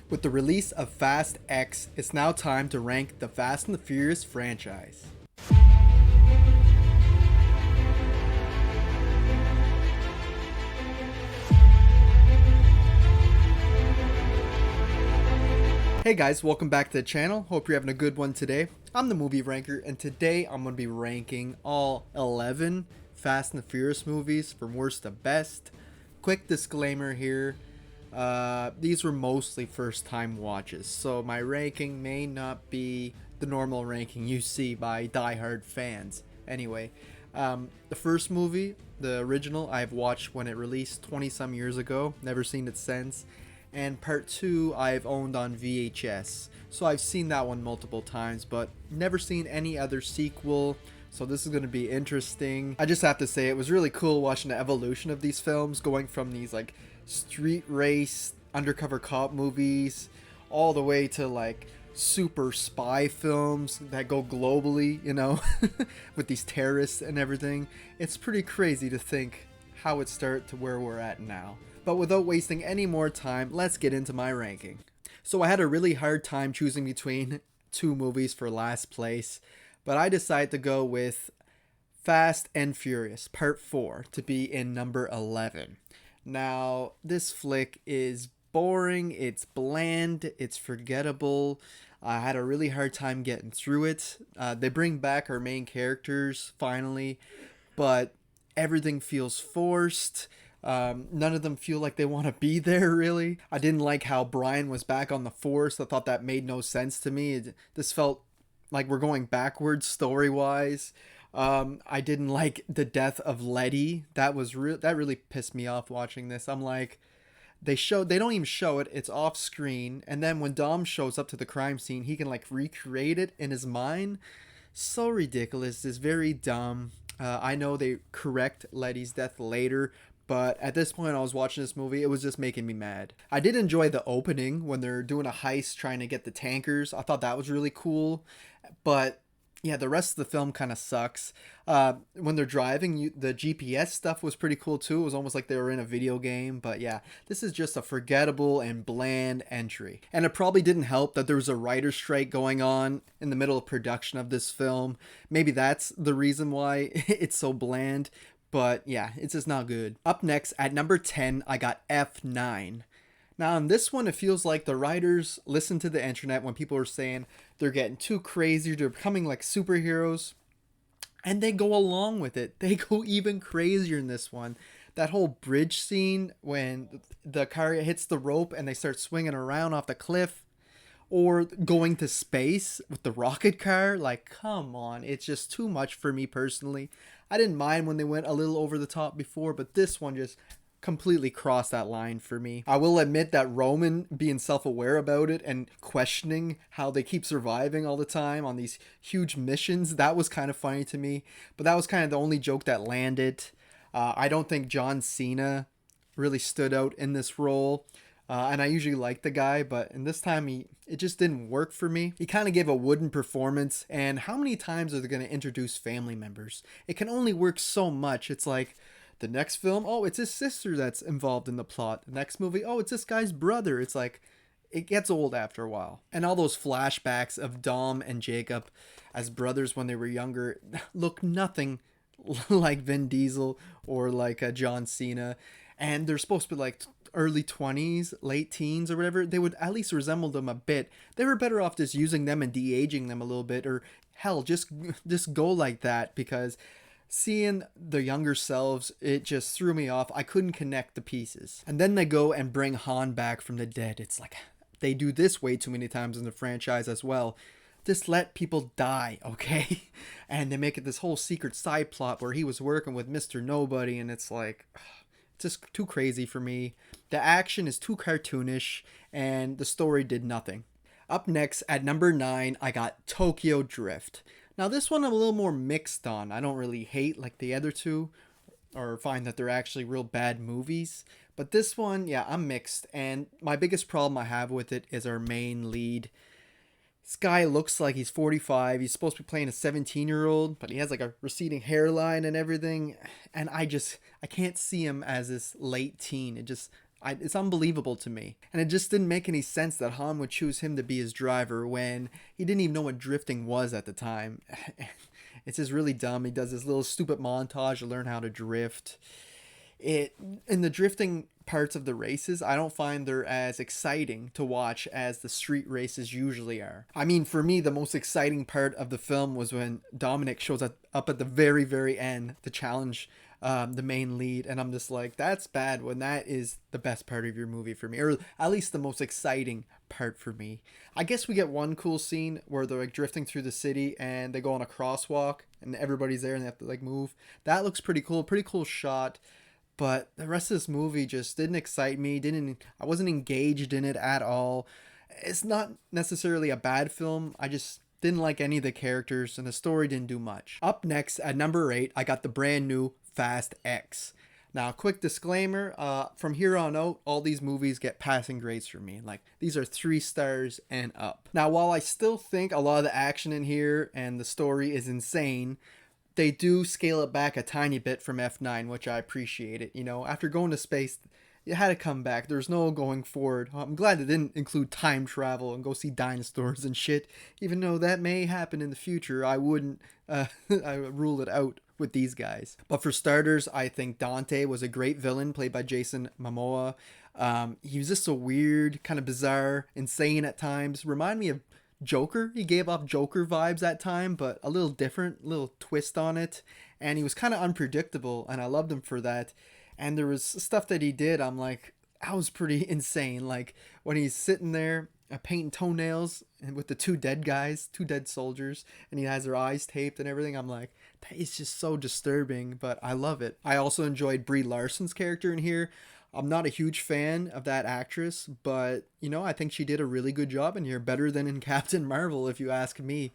With the release of Fast X, it's now time to rank the Fast and the Furious franchise. Hey guys, welcome back to the channel. Hope you're having a good one today. I'm the Movie Ranker, and today I'm going to be ranking all 11 Fast and the Furious movies from worst to best. Quick disclaimer here. These were mostly first time watches, so my ranking may not be the normal ranking you see by diehard fans. Anyway, the first movie, the original, I've watched when it released 20 some years ago, never seen it since. And part 2 I've owned on VHS, so I've seen that one multiple times, but never seen any other sequel. So this is going to be interesting. I just have to say it was really cool watching the evolution of these films, going from these like street race undercover cop movies all the way to like super spy films that go globally, you know, with these terrorists and everything. It's pretty crazy to think how it started to where we're at now. But without wasting any more time, let's get into my ranking. So I had a really hard time choosing between two movies for last place, but I decided to go with Fast and Furious Part 4 to be in number 11. Now, this flick is boring, it's bland, it's forgettable. I had a really hard time getting through it. They bring back our main characters finally, but everything feels forced. None of them feel like they want to be there, really. I didn't like how Brian was back on the force. I thought that made no sense to me. This felt like we're going backwards story-wise. I didn't like the death of Letty. That really pissed me off watching this. I'm like, they don't even show it. It's off screen. And then when Dom shows up to the crime scene, he can like recreate it in his mind. So ridiculous. It's very dumb. I know they correct Letty's death later, but at this point I was watching this movie, it was just making me mad. I did enjoy the opening when they're doing a heist trying to get the tankers. I thought that was really cool. But yeah, the rest of the film kind of sucks. When they're driving, the GPS stuff was pretty cool too. It was almost like they were in a video game. But yeah, this is just a forgettable and bland entry. And it probably didn't help that there was a writer's strike going on in the middle of production of this film. Maybe that's the reason why it's so bland. But yeah, it's just not good. Up next, at number 10, I got F9. Now, on this one, it feels like the writers listened to the internet when people were saying they're getting too crazy, they're becoming like superheroes, and they go along with it. They go even crazier in this one. That whole bridge scene when the car hits the rope and they start swinging around off the cliff, or going to space with the rocket car, like, come on, it's just too much for me personally. I didn't mind when they went a little over the top before, but this one just completely crossed that line for me. I will admit that Roman being self-aware about it and questioning how they keep surviving all the time on these huge missions, that was kind of funny to me, but that was kind of the only joke that landed. I don't think John Cena really stood out in this role. And I usually like the guy, but in this time it just didn't work for me. He kind of gave a wooden performance, and how many times are they going to introduce family members? It can only work so much. It's like the next film, oh, it's his sister that's involved in the plot. The next movie, oh, it's this guy's brother. It's like, it gets old after a while. And all those flashbacks of Dom and Jacob as brothers when they were younger look nothing like Vin Diesel or like John Cena. And they're supposed to be like early 20s, late teens or whatever. They would at least resemble them a bit. They were better off just using them and de-aging them a little bit, or hell, just go like that, because seeing the younger selves, it just threw me off. I couldn't connect the pieces. And then they go and bring Han back from the dead. It's like they do this way too many times in the franchise as well. Just let people die, okay? And they make it this whole secret side plot where he was working with Mr. Nobody, and it's like, just too crazy for me. The action is too cartoonish, and the story did nothing. Up next, at number 9, I got Tokyo Drift. Now this one I'm a little more mixed on. I don't really hate like the other two, or find that they're actually real bad movies. But this one, yeah, I'm mixed. And my biggest problem I have with it is our main lead. This guy looks like he's 45. He's supposed to be playing a 17-year-old, but he has like a receding hairline and everything. And I can't see him as this late teen. It's unbelievable to me. And it just didn't make any sense that Han would choose him to be his driver when he didn't even know what drifting was at the time. It's just really dumb. He does this little stupid montage to learn how to drift. It in the drifting parts of the races, I don't find they're as exciting to watch as the street races usually are. I mean, for me, the most exciting part of the film was when Dominic shows up at the very, very end to challenge the main lead, and I'm just like, that's bad when that is the best part of your movie for me, or at least the most exciting part for me. I guess we get one cool scene where they're like drifting through the city and they go on a crosswalk and everybody's there and they have to like move. That looks pretty cool shot. But the rest of this movie just didn't excite me. I wasn't engaged in it at all. It's not necessarily a bad film. I just didn't like any of the characters and the story didn't do much. Up next at number 8, I got the brand new Fast X. Now, quick disclaimer, from here on out, all these movies get passing grades for me. Like, these are 3 stars and up. Now, while I still think a lot of the action in here and the story is insane, they do scale it back a tiny bit from F9, which I appreciate it. You know, after going to space, it had to come back. There's no going forward. I'm glad it didn't include time travel and go see dinosaurs and shit. Even though that may happen in the future, I wouldn't I rule it out with these guys. But for starters, I think Dante was a great villain played by Jason Momoa. He was just so weird, kind of bizarre, insane at times. Remind me of Joker. He gave off Joker vibes at time, but a little different, little twist on it. And he was kind of unpredictable, and I loved him for that. And there was stuff that he did, I'm like, that was pretty insane. Like when he's sitting there painting toenails and with the 2 dead guys, 2 dead soldiers, and he has their eyes taped and everything. I'm like, that is just so disturbing, but I love it. I also enjoyed Brie Larson's character in here. I'm not a huge fan of that actress, but, you know, I think she did a really good job in here. Better than in Captain Marvel, if you ask me.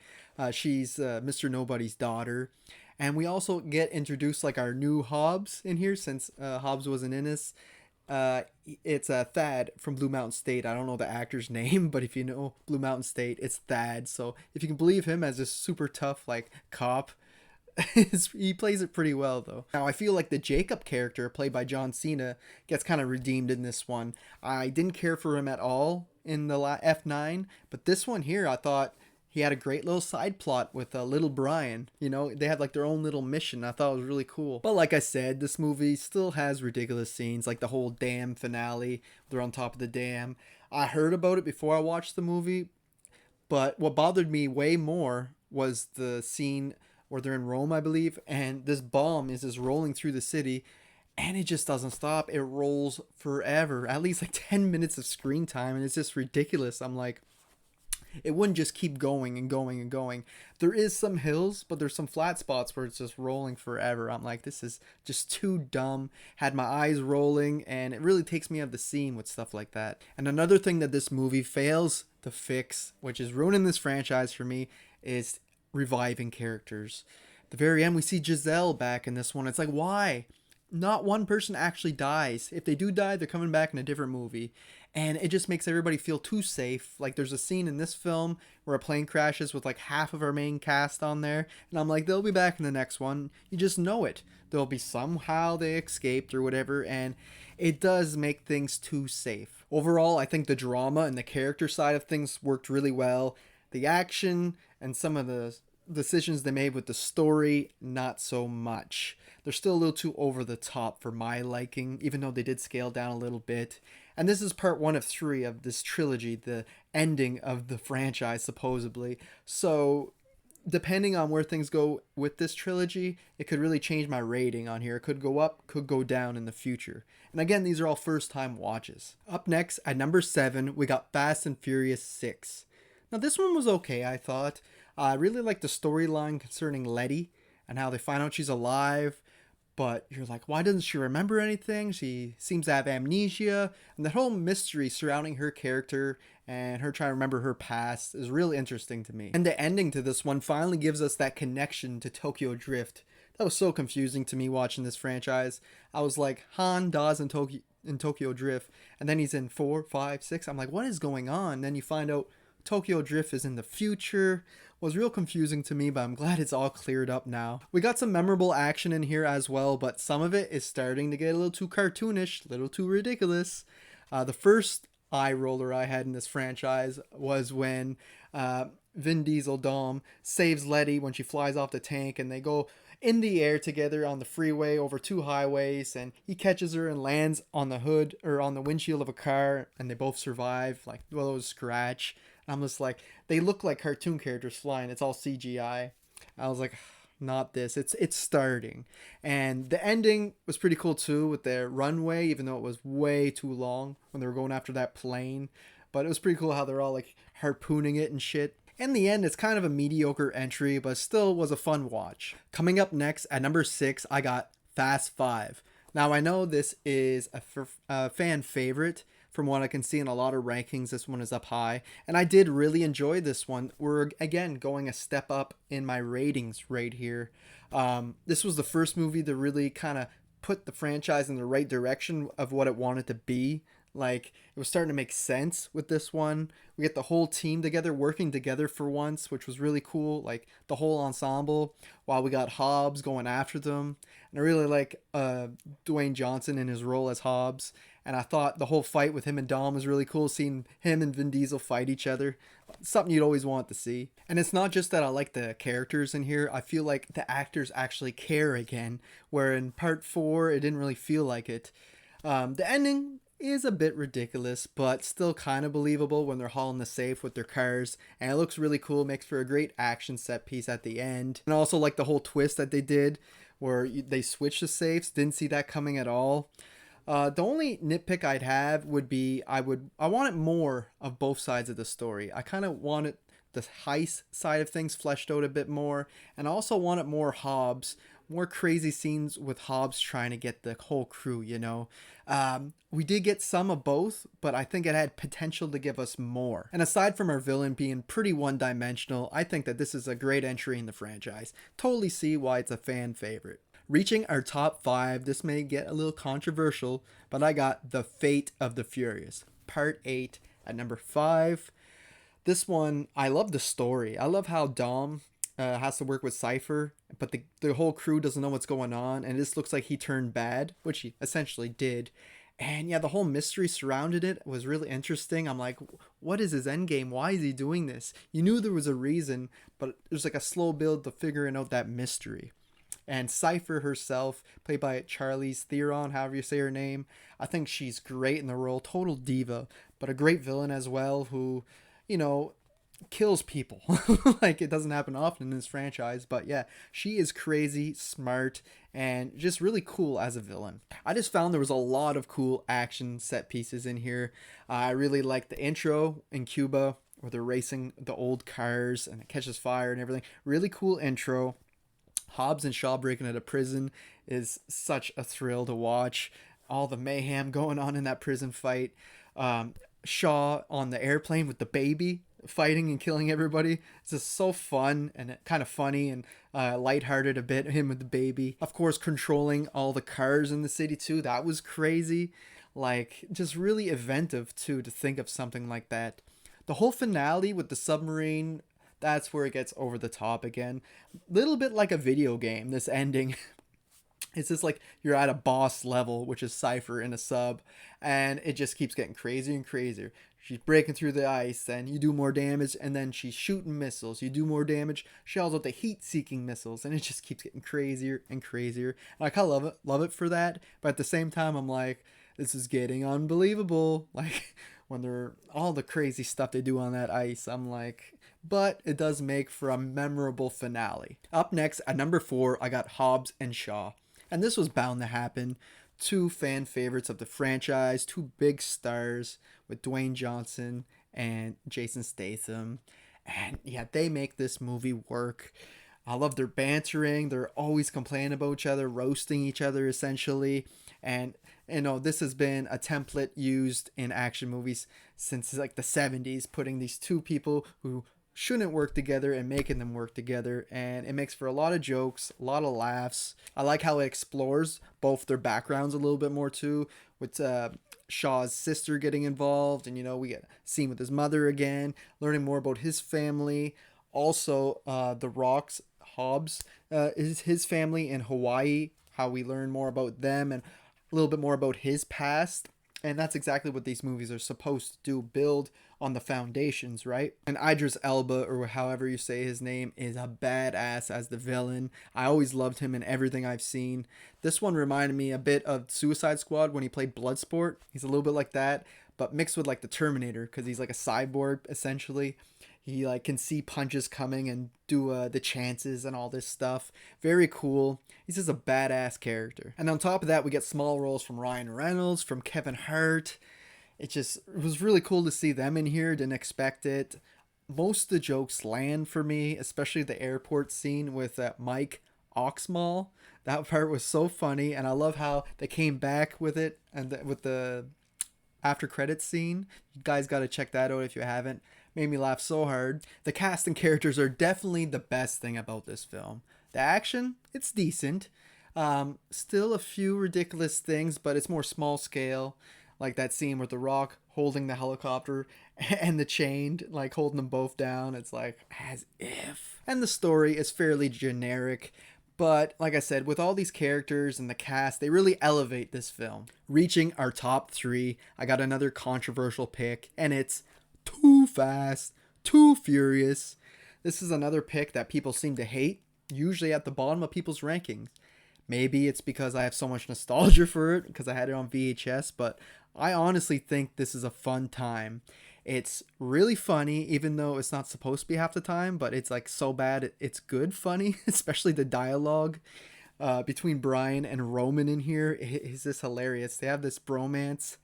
She's Mr. Nobody's daughter. And we also get introduced like our new Hobbs in here, since Hobbs wasn't in this. It's Thad from Blue Mountain State. I don't know the actor's name, but if you know Blue Mountain State, it's Thad. So if you can believe him as a super tough like cop, he plays it pretty well though. Now I feel like the Jacob character played by John Cena gets kind of redeemed in this one. I didn't care for him at all in the F9, but this one here I thought he had a great little side plot with little Brian. You know, they had like their own little mission. I thought it was really cool. But like I said, this movie still has ridiculous scenes, like the whole dam finale. They're on top of the dam. I heard about it before I watched the movie, but what bothered me way more was the scene where they're in Rome, I believe, and this bomb is just rolling through the city, and it just doesn't stop. It rolls forever, at least like 10 minutes of screen time, and it's just ridiculous. I'm like, it wouldn't just keep going and going and going. There is some hills, but there's some flat spots where it's just rolling forever. I'm like, this is just too dumb. Had my eyes rolling, and it really takes me out of the scene with stuff like that. And another thing that this movie fails to fix, which is ruining this franchise for me, is reviving characters. At the very end, we see Giselle back in this one. It's like, why? Not one person actually dies. If they do die, they're coming back in a different movie. And it just makes everybody feel too safe. Like there's a scene in this film where a plane crashes with like half of our main cast on there. And I'm like, they'll be back in the next one. You just know it. There'll be somehow they escaped or whatever. And it does make things too safe. Overall, I think the drama and the character side of things worked really well. The action and some of the decisions they made with the story, not so much. They're still a little too over the top for my liking, even though they did scale down a little bit. And this is part 1 of 3 of this trilogy, the ending of the franchise, supposedly. So, depending on where things go with this trilogy, it could really change my rating on here. It could go up, could go down in the future. And again, these are all first-time watches. Up next, at number 7, we got Fast and Furious 6. Now, this one was okay, I thought. I really liked the storyline concerning Letty and how they find out she's alive. But you're like, why doesn't she remember anything? She seems to have amnesia. And the whole mystery surrounding her character and her trying to remember her past is really interesting to me. And the ending to this one finally gives us that connection to Tokyo Drift. That was so confusing to me watching this franchise. I was like, Han, Daz, and Tokyo Drift. And then he's in 4, 5, 6. I'm like, what is going on? And then you find out Tokyo Drift is in the future. Was real confusing to me, but I'm glad it's all cleared up now. We got some memorable action in here as well, but some of it is starting to get a little too cartoonish, a little too ridiculous. The first eye roller I had in this franchise was when Vin Diesel Dom saves Letty when she flies off the tank, and they go in the air together on the freeway over two highways, and he catches her and lands on the hood or on the windshield of a car, and they both survive, like, well, it was scratch. I'm just like, they look like cartoon characters flying. It's all CGI. I was like, not this. It's starting. And the ending was pretty cool too, with their runway, even though it was way too long when they were going after that plane. But it was pretty cool how they're all like harpooning it and shit. In the end, it's kind of a mediocre entry, but still was a fun watch. Coming up next at number 6, I got Fast 5. Now, I know this is a fan favorite. From what I can see in a lot of rankings, this one is up high. And I did really enjoy this one. We're, again, going a step up in my ratings right here. This was the first movie to really kind of put the franchise in the right direction of what it wanted to be. Like, it was starting to make sense with this one. We get the whole team together, working together for once, which was really cool. Like, the whole ensemble, while we got Hobbs going after them. And I really like Dwayne Johnson in his role as Hobbs. And I thought the whole fight with him and Dom was really cool, seeing him and Vin Diesel fight each other. Something you'd always want to see. And it's not just that I like the characters in here. I feel like the actors actually care again, where in part 4, it didn't really feel like it. The ending is a bit ridiculous, but still kind of believable when they're hauling the safe with their cars, and it looks really cool. Makes for a great action set piece at the end. And also like the whole twist that they did where they switched the safes. Didn't see that coming at all. The only nitpick I'd have would be I wanted more of both sides of the story. I kind of wanted the heist side of things fleshed out a bit more, and I also wanted more Hobbs, more crazy scenes with Hobbs trying to get the whole crew, you know. We did get some of both, but I think it had potential to give us more. And aside from our villain being pretty one-dimensional, I think that this is a great entry in the franchise. Totally see why it's a fan favorite. Reaching our top 5, this may get a little controversial, but I got The Fate of the Furious, Part 8 at number 5. This one, I love the story. I love how Dom has to work with Cypher, but the whole crew doesn't know what's going on, and this looks like he turned bad, which he essentially did. And yeah, the whole mystery surrounded it was really interesting. I'm like, what is his end game? Why is he doing this? You knew there was a reason, but there's like a slow build to figuring out that mystery. And Cypher herself, played by Charlize Theron, however you say her name, I think she's great in the role. Total diva, but a great villain as well, who, you know, kills people. Like, it doesn't happen often in this franchise, but yeah, she is crazy, smart, and just really cool as a villain. I just found there was a lot of cool action set pieces in here. I really liked the intro in Cuba where they're racing the old cars and it catches fire and everything. Really cool intro. Hobbs and Shaw breaking out of prison is such a thrill to watch. All the mayhem going on in that prison fight. Shaw on the airplane with the baby fighting and killing everybody. It's just so fun and kind of funny and lighthearted a bit, him with the baby. Of course, controlling all the cars in the city too. That was crazy. Like, just really inventive too, to think of something like that. The whole finale with the submarine, that's where it gets over the top again. Little bit like a video game, this ending. It's just like you're at a boss level, which is Cypher in a sub, and it just keeps getting crazier and crazier. She's breaking through the ice, and you do more damage, and then she's shooting missiles. You do more damage, she yells out the heat-seeking missiles, and it just keeps getting crazier and crazier. And I kind of love it for that, but at the same time, I'm like, this is getting unbelievable. Like, when they're all the crazy stuff they do on that ice, I'm like, but it does make for a memorable finale. Up next, at number 4, I got Hobbs and Shaw. And this was bound to happen. Two fan favorites of the franchise, two big stars with Dwayne Johnson and Jason Statham. And yeah, they make this movie work. I love their bantering. They're always complaining about each other, roasting each other essentially. And you know, this has been a template used in action movies since like the 70s, putting these two people who shouldn't work together and making them work together, and it makes for a lot of jokes, a lot of laughs. I like how it explores both their backgrounds a little bit more too, with Shaw's sister getting involved, and you know, we get seen with his mother again, learning more about his family. Also, The Rock's Hobbs is his family in Hawaii, how we learn more about them and a little bit more about his past. And that's exactly what these movies are supposed to do, build on the foundations, right? And Idris Elba, or however you say his name, is a badass as the villain. I always loved him in everything I've seen. This one reminded me a bit of Suicide Squad when he played Bloodsport. He's a little bit like that, but mixed with like the Terminator, because he's like a cyborg essentially. He like can see punches coming and do the chances and all this stuff. Very cool. He's just a badass character. And on top of that, we get small roles from Ryan Reynolds, from Kevin Hart. It was really cool to see them in here. Didn't expect it. Most of the jokes land for me, especially the airport scene with Mike Oxmall. That part was so funny, and I love how they came back with it and with the after credits scene. You guys got to check that out if you haven't. Made me laugh so hard. The cast and characters are definitely the best thing about this film. The action, it's decent. Still a few ridiculous things, but it's more small scale. Like that scene with The Rock holding the helicopter and the chained, like holding them both down. It's like, as if. And the story is fairly generic. But like I said, with all these characters and the cast, they really elevate this film. Reaching our top 3, I got another controversial pick, and it's Too Fast, Too Furious. This is another pick that people seem to hate, usually at the bottom of people's rankings. Maybe it's because I have so much nostalgia for it, because I had it on VHS, but I honestly think this is a fun time. It's really funny, even though it's not supposed to be half the time, but it's like so bad it's good funny, especially the dialogue between Brian and Roman in here is just hilarious. They have this bromance.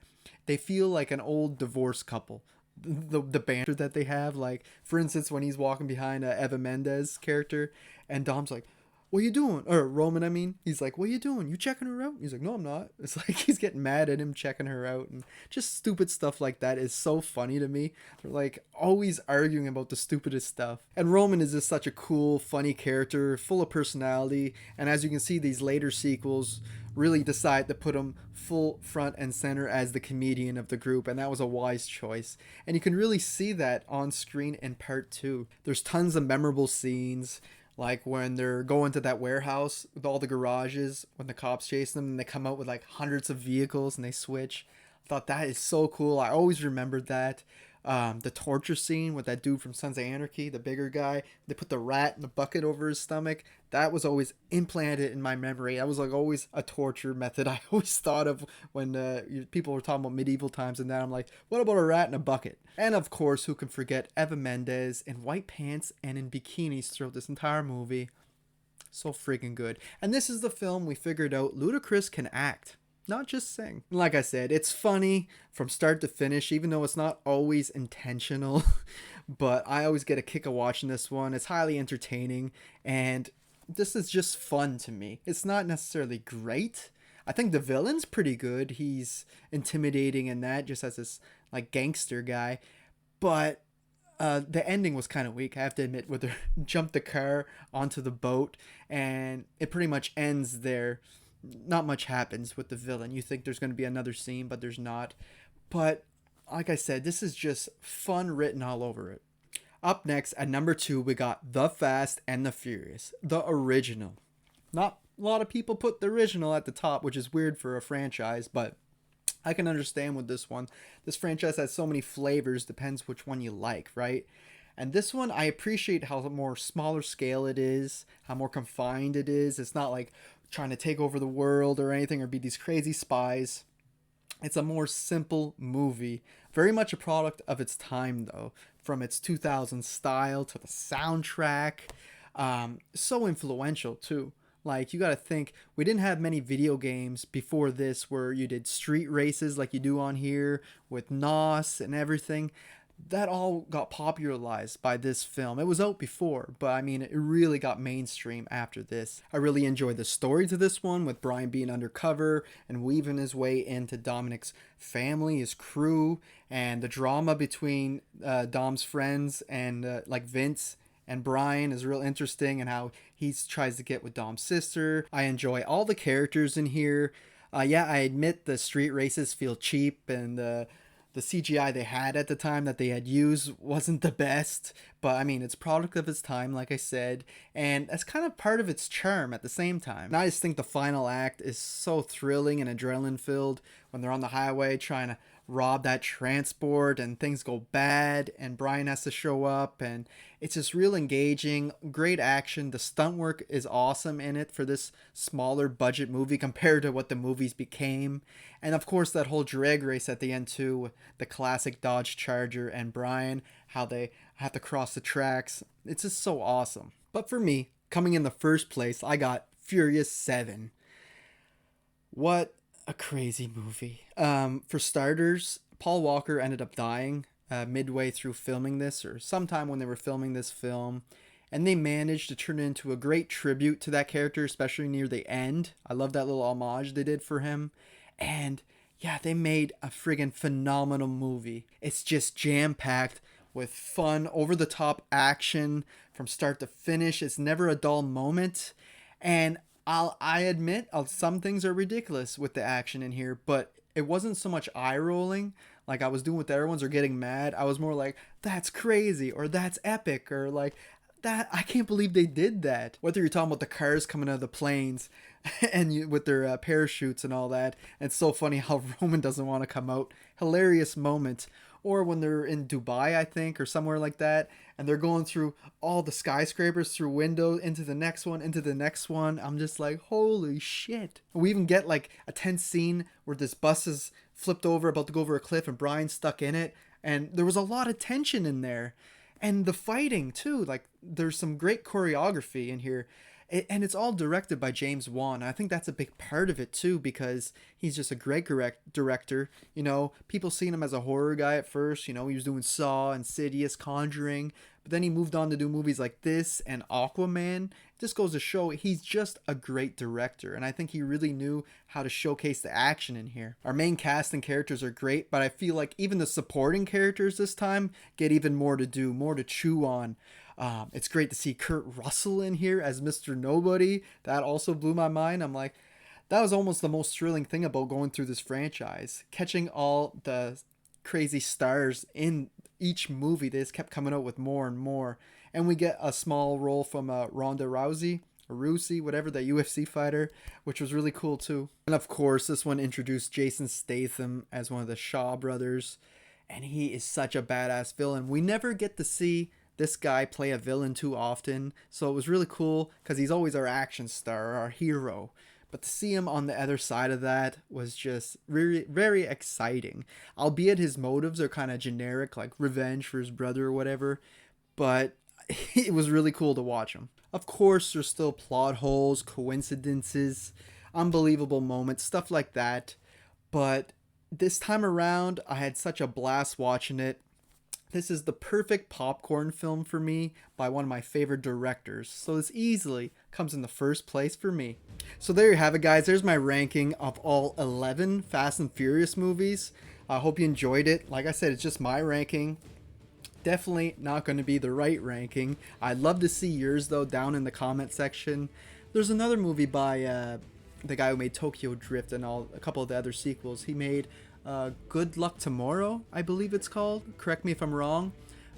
They feel like an old divorced couple. The banter that they have, like for instance when he's walking behind Eva Mendes character and Dom's like, what you doing? Or Roman, I mean, he's like, what you doing? You checking her out? He's like, no, I'm not. It's like he's getting mad at him checking her out, and just stupid stuff like that is so funny to me. They're like always arguing about the stupidest stuff. And Roman is just such a cool, funny character, full of personality. And as you can see, these later sequels really decide to put him full front and center as the comedian of the group, and that was a wise choice. And you can really see that on screen in part 2. There's tons of memorable scenes, like when they're going to that warehouse with all the garages, when the cops chase them and they come out with like hundreds of vehicles and they switch. I thought that is so cool. I always remembered that. The torture scene with that dude from Sons of Anarchy, the bigger guy, they put the rat in the bucket over his stomach. That was always implanted in my memory. That was like always a torture method I always thought of when people were talking about medieval times, and now I'm like, what about a rat in a bucket? And of course, who can forget Eva Mendes in white pants and in bikinis throughout this entire movie. So freaking good. And this is the film we figured out Ludacris can act, not just sing. Like I said, it's funny from start to finish, even though it's not always intentional. But I always get a kick of watching this one. It's highly entertaining, and this is just fun to me. It's not necessarily great. I think the villain's pretty good. He's intimidating in that, just as this like gangster guy. But the ending was kind of weak, I have to admit, where they jumped the car onto the boat, and it pretty much ends there. Not much happens with the villain. You think there's going to be another scene, but there's not. But like I said, this is just fun written all over it. Up next at number 2, we got The Fast and the Furious, the original. Not a lot of people put the original at the top, which is weird for a franchise, but I can understand with this one. This franchise has so many flavors, depends which one you like, right? And this one, I appreciate how more smaller scale it is, how more confined it is. It's not like trying to take over the world or anything or be these crazy spies. It's a more simple movie. Very much a product of its time, though. From its 2000 style to the soundtrack. So influential, too. Like, you gotta think, we didn't have many video games before this where you did street races like you do on here with NOS and everything. That all got popularized by this film. It was out before, but I mean, it really got mainstream after this. I really enjoyed the story to this one, with Brian being undercover and weaving his way into Dominic's family, his crew, and the drama between Dom's friends and like Vince and Brian is real interesting, and how he tries to get with Dom's sister. I enjoy all the characters in here. Yeah, I admit the street races feel cheap, and the CGI they had at the time that they had used wasn't the best, but I mean, it's product of its time, like I said, and that's kind of part of its charm at the same time. And I just think the final act is so thrilling and adrenaline filled when they're on the highway trying to rob that transport and things go bad and Brian has to show up, and it's just real engaging, great action. The stunt work is awesome in it for this smaller budget movie compared to what the movies became. And of course that whole drag race at the end too, the classic Dodge Charger and Brian, how they have to cross the tracks. It's just so awesome. But for me, coming in the first place, I got Furious 7. What a crazy movie. For starters, Paul Walker ended up dying midway through filming this, or sometime when they were filming this film, and they managed to turn it into a great tribute to that character, especially near the end. I love that little homage they did for him. And yeah, they made a friggin' phenomenal movie. It's just jam-packed with fun, over-the-top action from start to finish. It's never a dull moment. And I admit some things are ridiculous with the action in here, but it wasn't so much eye rolling like I was doing with the other ones or getting mad. I was more like, that's crazy, or that's epic, or like, that I can't believe they did that. Whether you're talking about the cars coming out of the planes and with their parachutes and all that, and it's so funny how Roman doesn't want to come out. Hilarious moment. Or when they're in Dubai, I think, or somewhere like that, and they're going through all the skyscrapers through windows into the next one, into the next one. I'm just like, holy shit. We even get like a tense scene where this bus is flipped over, about to go over a cliff, and Brian's stuck in it. And there was a lot of tension in there. And the fighting too, like there's some great choreography in here. And it's all directed by James Wan. I think that's a big part of it too, because he's just a great director. You know, people seen him as a horror guy at first. You know, he was doing Saw, Insidious, Conjuring, but then he moved on to do movies like this and Aquaman. It just goes to show he's just a great director, and I think he really knew how to showcase the action in here. Our main cast and characters are great, but I feel like even the supporting characters this time get even more to do, more to chew on. It's great to see Kurt Russell in here as Mr. Nobody. That also blew my mind. I'm like, that was almost the most thrilling thing about going through this franchise. Catching all the crazy stars in each movie. They just kept coming out with more and more. And we get a small role from Ronda Rousey, or Rousey, whatever, the UFC fighter, which was really cool too. And of course, this one introduced Jason Statham as one of the Shaw brothers. And he is such a badass villain. We never get to see this guy play a villain too often, so it was really cool because he's always our action star, our hero. But to see him on the other side of that was just really very exciting. Albeit his motives are kind of generic, like revenge for his brother or whatever, but it was really cool to watch him. Of course, there's still plot holes, coincidences, unbelievable moments, stuff like that. But this time around, I had such a blast watching it. This is the perfect popcorn film for me by one of my favorite directors. So this easily comes in the first place for me. So there you have it, guys. There's my ranking of all 11 Fast and Furious movies. I hope you enjoyed it. Like I said, it's just my ranking. Definitely not going to be the right ranking. I'd love to see yours, though, down in the comment section. There's another movie by the guy who made Tokyo Drift and a couple of the other sequels. He made Good Luck Tomorrow, I believe it's called. Correct me if I'm wrong.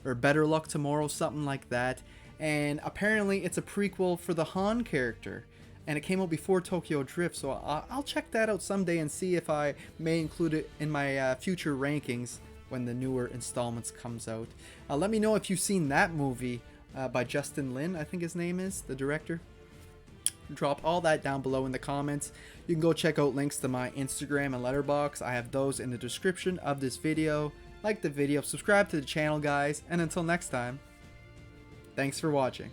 Or Better Luck Tomorrow, something like that. And apparently it's a prequel for the Han character. And it came out before Tokyo Drift, so I'll check that out someday and see if I may include it in my future rankings when the newer installments comes out. Let me know if you've seen that movie by Justin Lin, I think his name is, the director. Drop all that down below in the comments. You can go check out links to my Instagram and Letterboxd. I have those in the description of this video. Like the video, subscribe to the channel, guys, and until next time, thanks for watching.